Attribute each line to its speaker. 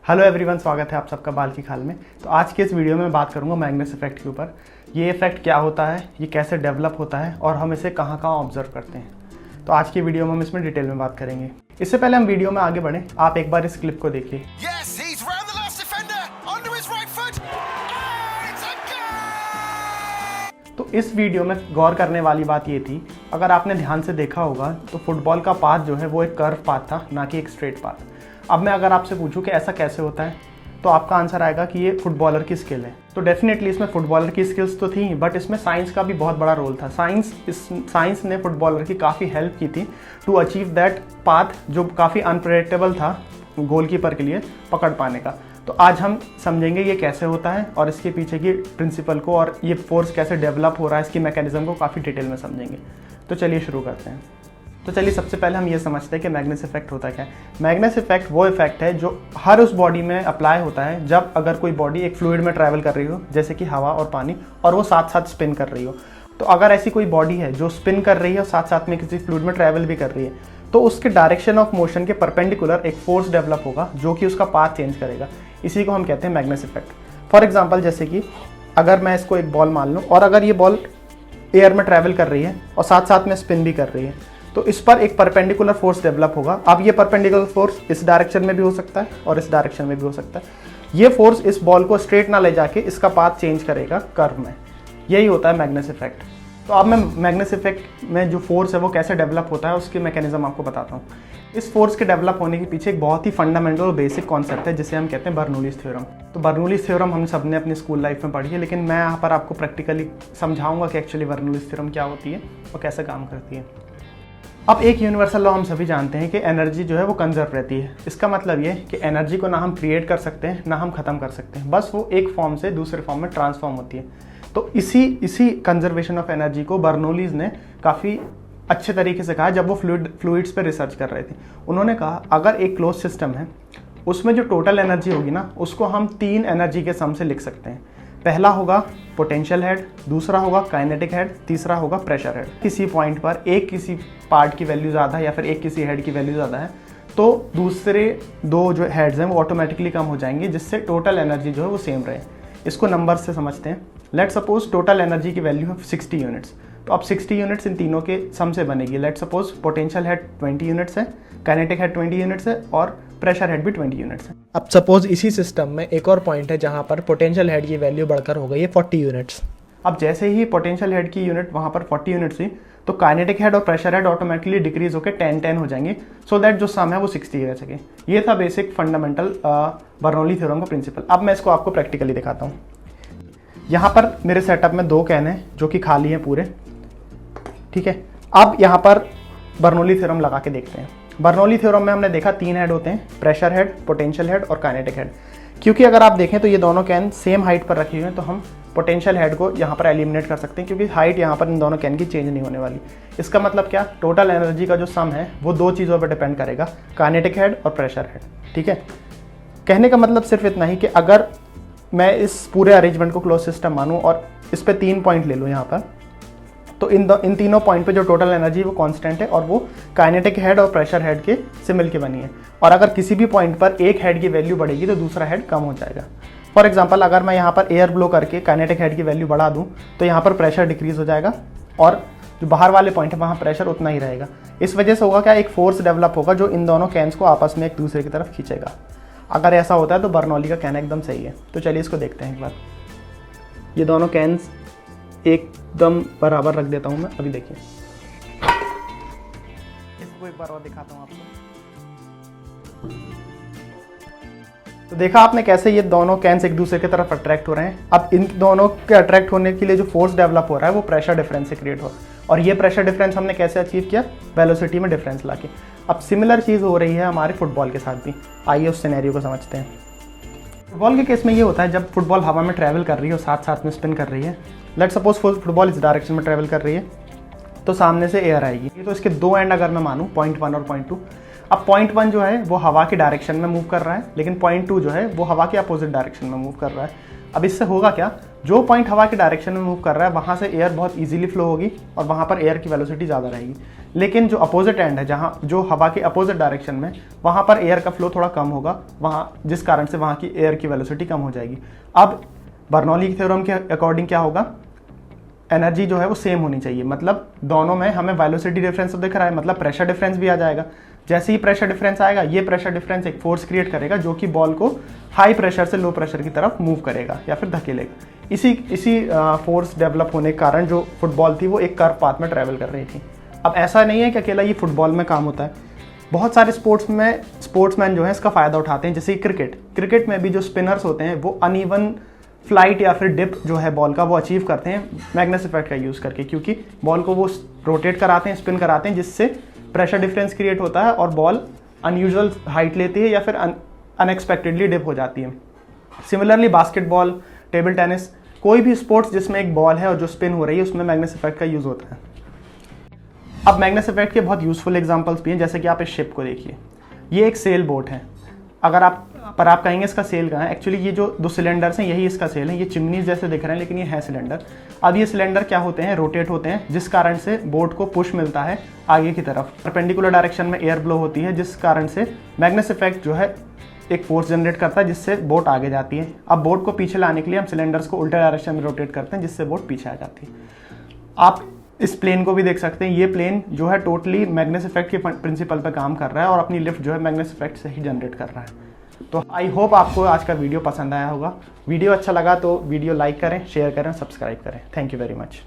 Speaker 1: Hello everyone, स्वागत है आप सबका बाल की खाल में। तो आज के इस वीडियो में मैं बात करूंगा मैग्नस इफेक्ट के ऊपर। ये इफेक्ट क्या होता है, ये कैसे डेवलप होता है और हम इसे कहाँ कहाँ ऑब्जर्व करते हैं। तो आज की वीडियो में हम इसमें डिटेल में बात करेंगे। इससे पहले हम वीडियो में आगे बढ़ें, आप एक बार इस क्लिप को देखिए। तो इस वीडियो में गौर करने वाली बात ये थी, अगर आपने ध्यान से देखा होगा तो फुटबॉल का पाथ जो है वो एक कर्व पाथ था, ना कि एक स्ट्रेट पाथ। अब मैं अगर आपसे पूछूं कि ऐसा कैसे होता है, तो आपका आंसर आएगा कि ये फुटबॉलर की स्किल है। तो डेफिनेटली इसमें फुटबॉलर की स्किल्स तो थी, बट इसमें साइंस का भी बहुत बड़ा रोल था। साइंस ने फुटबॉलर की काफ़ी हेल्प की थी टू अचीव दैट पाथ, जो काफ़ी अनप्रेडिक्टेबल था गोलकीपर के लिए पकड़ पाने का। तो आज हम समझेंगे ये कैसे होता है और इसके पीछे की प्रिंसिपल को, और ये फोर्स कैसे डेवलप हो रहा है, इसकी मैकेनिज्म को काफ़ी डिटेल में समझेंगे। तो चलिए शुरू करते हैं। तो चलिए सबसे पहले हम ये समझते हैं कि मैग्नस इफेक्ट होता क्या है। मैग्नस इफेक्ट वो इफेक्ट है जो हर उस बॉडी में अप्लाई होता है जब अगर कोई बॉडी एक फ्लूइड में ट्रैवल कर रही हो, जैसे कि हवा और पानी, और वो साथ साथ स्पिन कर रही हो। तो अगर ऐसी कोई बॉडी है जो स्पिन कर रही है और साथ साथ में किसी फ्लूइड में ट्रैवल भी कर रही है, तो उसके डायरेक्शन ऑफ मोशन के परपेंडिकुलर एक फोर्स डेवलप होगा जो कि उसका पाथ चेंज करेगा। इसी को हम कहते हैं मैग्नस इफेक्ट। फॉर एग्जाम्पल, जैसे कि अगर मैं इसको एक बॉल मान लूँ और अगर ये बॉल एयर में ट्रैवल कर रही है और साथ साथ में स्पिन भी कर रही है, तो इस पर एक परपेंडिकुलर फोर्स डेवलप होगा। अब ये परपेंडिकुलर फोर्स इस डायरेक्शन में भी हो सकता है और इस डायरेक्शन में भी हो सकता है। ये फोर्स इस बॉल को स्ट्रेट ना ले जाके इसका पाथ चेंज करेगा कर्व में। यही होता है मैग्नस इफेक्ट। तो अब मैं मैग्नस इफेक्ट में जो फोर्स है वो कैसे डेवलप होता है उसकी मैकेनिज्म आपको बताता हूँ। इस फोर्स के डेवलप होने के पीछे एक बहुत ही फंडामेंटल और बेसिक कॉन्सेप्ट है जिसे हम कहते हैं बर्नौलीज थ्योरम। तो बर्नौलीज थ्योरम हम सबने अपनी स्कूल लाइफ में पढ़ी है, लेकिन मैं यहाँ पर आपको प्रैक्टिकली समझाऊंगा कि एक्चुअली बर्नौलीज थ्योरम क्या होती है और कैसे काम करती है। अब एक यूनिवर्सल लॉ हम सभी जानते हैं कि एनर्जी जो है वो कंजर्व रहती है। इसका मतलब ये कि एनर्जी को ना हम क्रिएट कर सकते हैं ना हम ख़त्म कर सकते हैं, बस वो एक फॉर्म से दूसरे फॉर्म में ट्रांसफॉर्म होती है। तो इसी कंजर्वेशन ऑफ एनर्जी को बर्नौलीज ने काफ़ी अच्छे तरीके से कहा जब वो फ्लूइड्स पे रिसर्च कर रहे थे। उन्होंने कहा अगर एक क्लोज सिस्टम है उसमें जो टोटल एनर्जी होगी ना, उसको हम 3 एनर्जी के सम से लिख सकते हैं। पहला होगा पोटेंशियल हेड, दूसरा होगा काइनेटिक हेड, तीसरा होगा प्रेशर हेड। किसी पॉइंट पर एक किसी पार्ट की वैल्यू ज़्यादा है या फिर एक किसी हेड की वैल्यू ज़्यादा है, तो दूसरे 2 जो हेड्स हैं वो ऑटोमेटिकली कम हो जाएंगे, जिससे टोटल एनर्जी जो है वो सेम रहे। इसको नंबर से समझते हैं। लेट सपोज टोटल एनर्जी की वैल्यू है 60 यूनिट्स, तो अब 60 यूनिट्स इन तीनों के सम से बनेगी। Let suppose potential head 20 units है, काइनेटिक हेड 20 यूनिट्स है और प्रेशर हेड भी 20 यूनिट्स है। अब सपोज इसी सिस्टम में एक और पॉइंट है जहां पर पोटेंशियल हेड की वैल्यू बढ़कर हो गई है 40 यूनिट्स। अब जैसे ही पोटेंशियल हेड की यूनिट वहां पर 40 यूनिट्स हुई, तो काइनेटिक हेड और प्रेशर हेड ऑटोमेटिकली डिक्रीज होकर 10-10 हो जाएंगे, सो दैट जो सम है वो 60 रह सके। ये था बेसिक फंडामेंटल बर्नौली थ्योरम का प्रिंसिपल। अब मैं इसको आपको प्रैक्टिकली दिखाता हूँ। यहाँ पर मेरे सेटअप में 2 कैन हैं जो कि खाली हैं पूरे, ठीक है। अब यहाँ पर बर्नौली थ्योरम लगा के देखते हैं। बर्नौली थ्योरम में हमने देखा 3 हेड होते हैं, प्रेशर हेड, पोटेंशियल हेड और काइनेटिक हेड। क्योंकि अगर आप देखें तो ये दोनों कैन सेम हाइट पर रखे हुए हैं, तो हम पोटेंशियल हेड को यहाँ पर एलिमिनेट कर सकते हैं, क्योंकि हाइट यहाँ पर इन दोनों कैन की चेंज नहीं होने वाली। इसका मतलब क्या, टोटल एनर्जी का जो सम है वो 2 चीज़ों पर डिपेंड करेगा, काइनेटिक हेड और प्रेशर हेड, ठीक है। कहने का मतलब सिर्फ इतना ही कि अगर मैं इस पूरे अरेंजमेंट को क्लोज सिस्टम मानूँ और इस पर 3 पॉइंट ले लूँ यहाँ पर, तो इन तीनों पॉइंट पे जो टोटल एनर्जी वो कांस्टेंट है और वो काइनेटिक हेड और प्रेशर हेड के से मिल के बनी है। और अगर किसी भी पॉइंट पर एक हेड की वैल्यू बढ़ेगी तो दूसरा हेड कम हो जाएगा। फॉर एग्जांपल, अगर मैं यहाँ पर एयर ब्लो करके काइनेटिक हेड की वैल्यू बढ़ा दूँ तो यहाँ पर प्रेशर डिक्रीज हो जाएगा और जो बाहर वाले पॉइंट है वहाँ प्रेशर उतना ही रहेगा। इस वजह से होगा क्या, एक फोर्स डेवलप होगा जो इन दोनों कैन्स को आपस में एक दूसरे की तरफ खींचेगा। अगर ऐसा होता है तो बर्नौली का कहना एकदम सही है। तो चलिए इसको देखते हैं एक बार। ये दोनों कैन्स एकदम बराबर रख देता हूं मैं। अभी देखिए, इसको एक बार और दिखाता हूं आपको। तो देखा आपने कैसे ये दोनों कैन्स एक दूसरे की तरफ अट्रैक्ट हो रहे हैं। अब इन दोनों के अट्रैक्ट होने के लिए जो फोर्स डेवलप हो रहा है वो प्रेशर डिफरेंस से क्रिएट हो रहा है, और ये प्रेशर डिफरेंस हमने कैसे अचीव किया, वेलोसिटी में डिफरेंस लाके। अब सिमिलर चीज़ हो रही है हमारे फुटबॉल के साथ भी। आइए उस सिनेरियो को समझते हैं। फुटबॉल के केस में ये होता है जब फुटबॉल हवा में ट्रैवल कर रही है और साथ साथ में स्पिन कर रही है। लेट सपोज फुटबॉल इस डायरेक्शन में ट्रैवल कर रही है, तो सामने से एयर आएगी। तो इसके 2 एंड अगर मैं मानूँ, पॉइंट 1 और पॉइंट 2। अब पॉइंट 1 जो है वो हवा की डायरेक्शन में मूव कर रहा है, लेकिन पॉइंट 2 जो है वो हवा के अपोजिट डायरेक्शन में मूव कर रहा है। अब इससे होगा क्या, जो पॉइंट हवा के डायरेक्शन में मूव कर रहा है वहाँ से एयर बहुत इजीली फ्लो होगी और वहाँ पर एयर की वेलोसिटी ज़्यादा रहेगी। लेकिन जो अपोजिट एंड है, जहाँ जो हवा के अपोजिट डायरेक्शन में, वहाँ पर एयर का फ्लो थोड़ा कम होगा, वहाँ जिस कारण से वहाँ की एयर की वेलोसिटी कम हो जाएगी। अब बर्नौली थ्योरम के अकॉर्डिंग क्या होगा, एनर्जी जो है वो सेम होनी चाहिए, मतलब दोनों में हमें वेलोसिटी डिफरेंस दिख रहा है, मतलब प्रेशर डिफरेंस भी आ जाएगा। जैसे ही प्रेशर डिफरेंस आएगा, ये प्रेशर डिफरेंस एक फोर्स क्रिएट करेगा जो कि बॉल को हाई प्रेशर से लो प्रेशर की तरफ मूव करेगा या फिर धकेलेगा। इसी फोर्स डेवलप होने के कारण जो फुटबॉल थी वो एक कर्व पाथ में ट्रैवल कर रही थी। अब ऐसा नहीं है कि अकेला ये फुटबॉल में काम होता है, बहुत सारे स्पोर्ट्समैन जो है इसका फ़ायदा उठाते हैं। जैसे क्रिकेट में भी जो स्पिनर्स होते हैं वो अनइवन फ्लाइट या फिर डिप जो है बॉल का वो अचीव करते हैं मैग्नेस इफेक्ट का यूज़ करके, क्योंकि बॉल को वो रोटेट कराते हैं, स्पिन कराते हैं, जिससे प्रेशर डिफरेंस क्रिएट होता है और बॉल अनयूजुअल हाइट लेती है या फिर अनएक्सपेक्टेडली डिप हो जाती है। सिमिलरली बास्केटबॉल, टेबल टेनिस, कोई भी स्पोर्ट्स जिसमें एक बॉल है और जो स्पिन हो रही है उसमें मैग्नेस इफेक्ट का यूज़ होता है। अब मैग्नेस इफेक्ट के बहुत यूज़फुल एग्जांपल्स भी हैं, जैसे कि आप इस शिप को देखिए, ये एक सेल बोट है। अगर आप कहेंगे इसका सेल कहाँ है, एक्चुअली ये जो 2 सिलेंडर्स हैं यही इसका सेल है। ये चिमनीज जैसे दिख रहे हैं लेकिन ये है सिलेंडर। अब ये सिलेंडर क्या होते हैं, रोटेट होते हैं, जिस कारण से बोट को पुश मिलता है आगे की तरफ। परपेंडिकुलर डायरेक्शन में एयर ब्लो होती है, जिस कारण से मैग्नेस इफेक्ट जो है एक फोर्स जनरेट करता है, जिससे बोट आगे जाती है। अब बोट को पीछे लाने के लिए हम सिलेंडर्स को उल्टा डायरेक्शन में रोटेट करते हैं, जिससे बोट पीछे आ जाती है। आप इस प्लेन को भी देख सकते हैं, ये प्लेन जो है टोटली मैग्नेस इफेक्ट के प्रिंसिपल पर काम कर रहा है और अपनी लिफ्ट जो है मैग्नेस इफेक्ट से ही जनरेट कर रहा है। तो आई होप आपको आज का वीडियो पसंद आया होगा। वीडियो अच्छा लगा तो वीडियो लाइक करें, शेयर करें, सब्सक्राइब करें। Thank you very much.